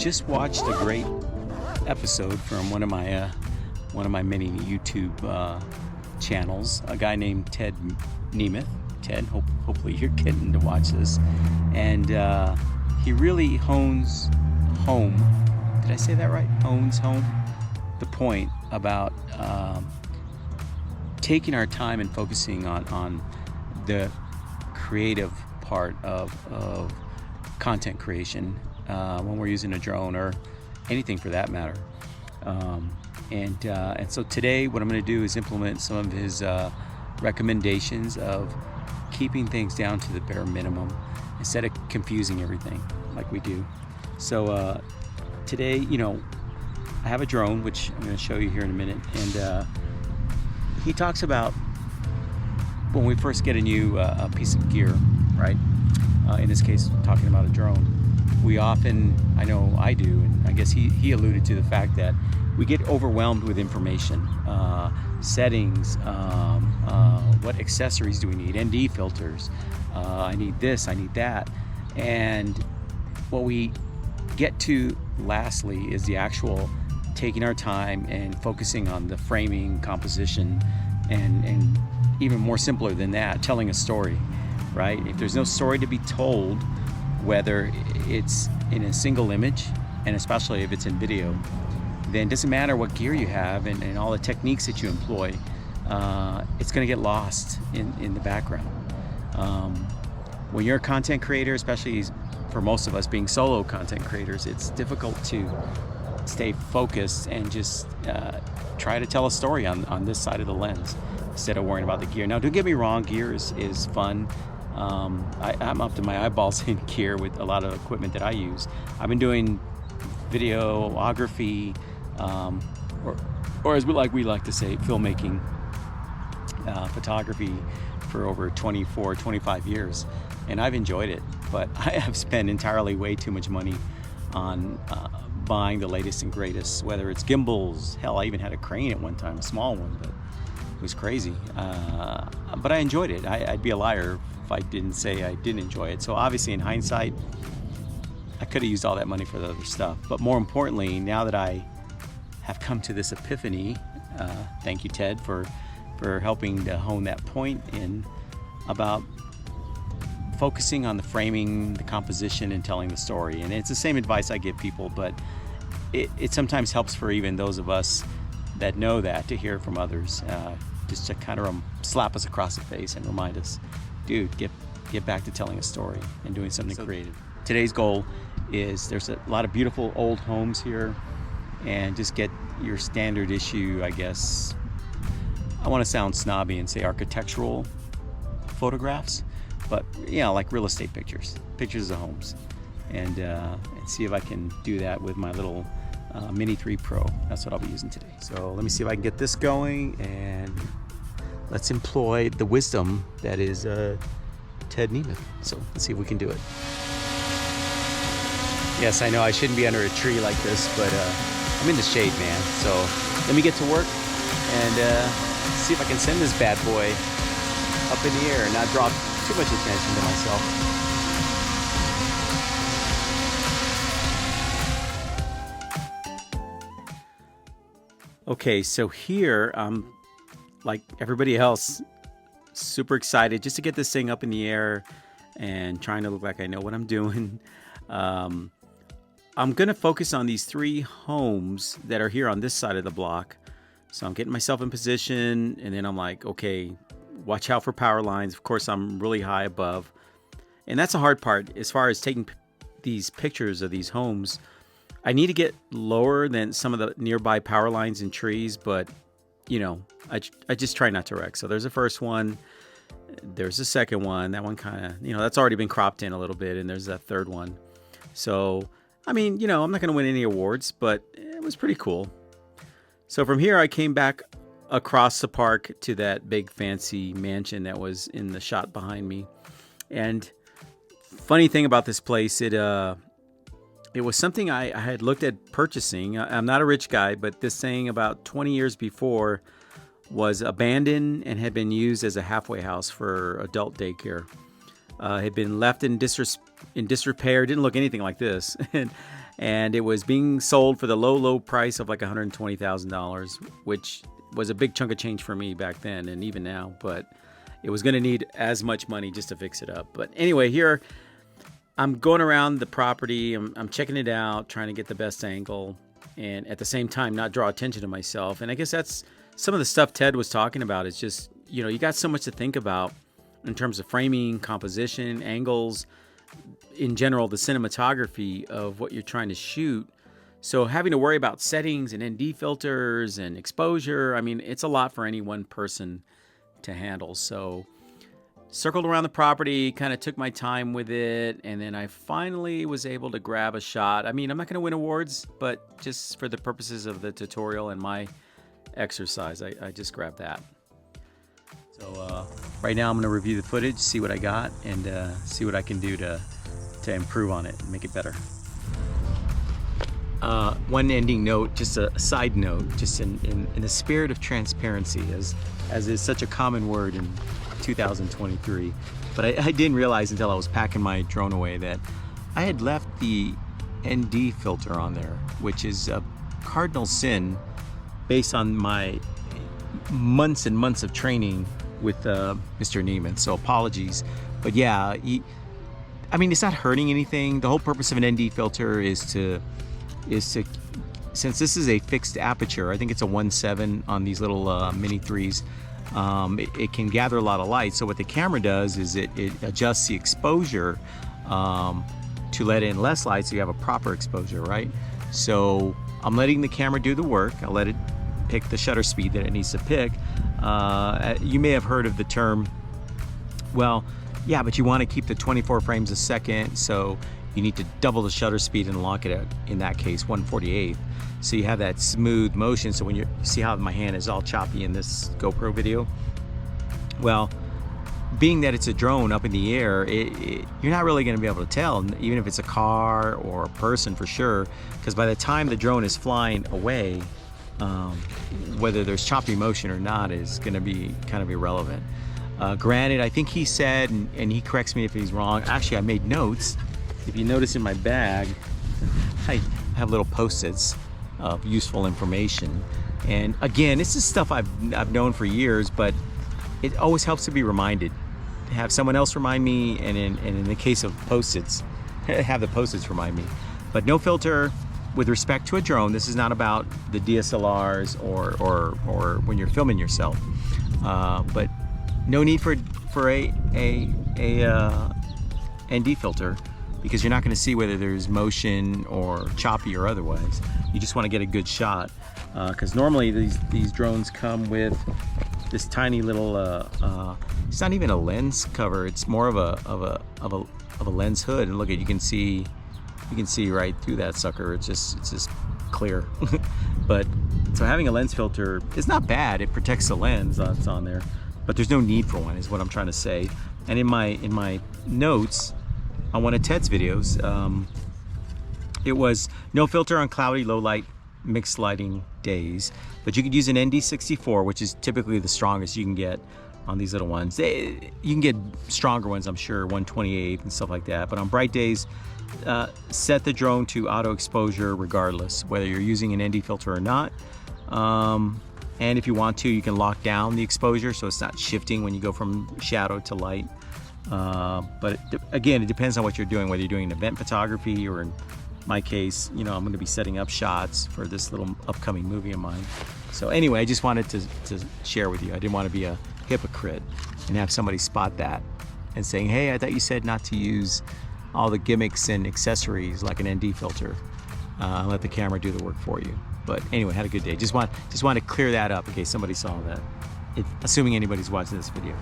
just watched a great episode from one of my many YouTube channels. A guy named Ted Nemeth. Ted, hopefully you're getting to watch this, and he really hones home. Did I say that right? Hones home the point about taking our time and focusing on the creative part of content creation when we're using a drone or anything for that matter. And so today what I'm going to do is implement some of his recommendations of keeping things down to the bare minimum instead of confusing everything like we do. So today, I have a drone, which I'm going to show you here in a minute, and he talks about when we first get a new piece of gear, right? In this case, talking about a drone, we often, I know I do, and I guess he alluded to the fact that we get overwhelmed with information, settings, what accessories do we need, ND filters, I need this, I need that, and what we get to lastly is the actual taking our time and focusing on the framing, composition, and even more simpler than that, telling a story, right? If there's no story to be told, whether it's in a single image, and especially if it's in video, then it doesn't matter what gear you have and all the techniques that you employ, it's going to get lost in the background. When you're a content creator, especially for most of us being solo content creators, it's difficult to stay focused and just try to tell a story on this side of the lens instead of worrying about the gear. Now, don't get me wrong, gear is fun. I'm up to my eyeballs in gear with a lot of equipment that I use. I've been doing videography, or as we like to say, filmmaking, photography for over 24, 25 years, and I've enjoyed it. But I have spent entirely way too much money on buying the latest and greatest, whether it's gimbals. Hell, I even had a crane at one time, a small one, but it was crazy. But I enjoyed it. I'd be a liar if I didn't say I didn't enjoy it. So obviously in hindsight, I could have used all that money for the other stuff. But more importantly, now that I have come to this epiphany, thank you, Ted, for helping to hone that point in about focusing on the framing, the composition, and telling the story. And it's the same advice I give people, but it sometimes helps for even those of us that know that to hear from others, just to kind of slap us across the face and remind us, dude, get back to telling a story and doing something creative. Today's goal is there's a lot of beautiful old homes here, and just get your standard issue, I guess. I want to sound snobby and say architectural photographs, but like real estate pictures of homes, and see if I can do that with my little Mini 3 Pro. That's what I'll be using today. So let me see if I can get this going, and let's employ the wisdom that is Ted Nemeth. So let's see if we can do it. Yes, I know I shouldn't be under a tree like this, but I'm in the shade, man. So let me get to work and see if I can send this bad boy up in the air and not draw too much attention to myself. Okay, so here I'm like everybody else, super excited just to get this thing up in the air and trying to look like I know what I'm doing. I'm gonna focus on these 3 homes that are here on this side of the block. So I'm getting myself in position, and then I'm like, okay, watch out for power lines. Of course, I'm really high above. And that's the hard part as far as taking these pictures of these homes. I need to get lower than some of the nearby power lines and trees, but I just try not to wreck. So there's the first one. There's the second one. That one kind of, that's already been cropped in a little bit. And there's that third one. So, I mean, I'm not going to win any awards, but it was pretty cool. So from here, I came back across the park to that big fancy mansion that was in the shot behind me. And funny thing about this place, it was something I had looked at purchasing. I'm not a rich guy, but this thing about 20 years before was abandoned and had been used as a halfway house for adult daycare. Had been left in disrepair, didn't look anything like this. and it was being sold for the low price of like $120,000, which was a big chunk of change for me back then and even now, but it was going to need as much money just to fix it up. But anyway, here I'm going around the property, I'm checking it out, trying to get the best angle, and at the same time not draw attention to myself. And I guess that's some of the stuff Ted was talking about. It's just, you know, you got so much to think about in terms of framing, composition, angles, in general, the cinematography of what you're trying to shoot. So having to worry about settings and ND filters and exposure, I mean, it's a lot for any one person to handle. So circled around the property, kind of took my time with it, and then I finally was able to grab a shot. I mean, I'm not going to win awards, but just for the purposes of the tutorial and my exercise, I just grabbed that. So right now I'm going to review the footage, see what I got, and see what I can do to improve on it and make it better. One ending note, just a side note, just in the spirit of transparency, as is such a common word in 2023. But I didn't realize until I was packing my drone away that I had left the ND filter on there, which is a cardinal sin based on my months and months of training with Mr. Nemeth. So apologies. But yeah, I mean, it's not hurting anything. The whole purpose of an ND filter is to, since this is a fixed aperture, I think it's a 1.7 on these little mini 3s, it can gather a lot of light. So what the camera does is it adjusts the exposure to let in less light so you have a proper exposure, right? So I'm letting the camera do the work. I'll let it pick the shutter speed that it needs to pick. You may have heard of the term, well, yeah, but you want to keep the 24 frames a second, so you need to double the shutter speed and lock it at, in that case, 1/48. So you have that smooth motion. So when you see how my hand is all choppy in this GoPro video, well, being that it's a drone up in the air, you're not really going to be able to tell, even if it's a car or a person for sure, because by the time the drone is flying away, whether there's choppy motion or not is going to be kind of irrelevant. Granted, I think he said, and he corrects me if he's wrong, actually I made notes. If you notice in my bag, I have little post-its of useful information. And again, this is stuff I've known for years, but it always helps to be reminded. To have someone else remind me, and in the case of post-its, have the post-its remind me. But no filter with respect to a drone. This is not about the DSLRs or when you're filming yourself. But no need for a ND filter, because you're not going to see whether there's motion or choppy or otherwise. You just want to get a good shot, because normally these drones come with this tiny little it's not even a lens cover, it's more of a lens hood. And look, you can see right through that sucker. It's just clear. But so having a lens filter is not bad. It protects the lens that's on there, but there's no need for one, is what I'm trying to say. And in my notes on one of Ted's videos, it was no filter on cloudy, low light, mixed lighting days, but you could use an ND64, which is typically the strongest you can get on these little ones. You can get stronger ones, I'm sure, 128 and stuff like that. But on bright days, set the drone to auto exposure regardless, whether you're using an ND filter or not. And if you want to, you can lock down the exposure so it's not shifting when you go from shadow to light. But again, it depends on what you're doing, whether you're doing event photography or, in my case, you know, I'm going to be setting up shots for this little upcoming movie of mine. So anyway, I just wanted to share with you. I didn't want to be a hypocrite and have somebody spot that and saying, hey, I thought you said not to use all the gimmicks and accessories like an ND filter. Let the camera do the work for you. But anyway, had a good day. Just want to clear that up in case somebody saw that, assuming anybody's watching this video.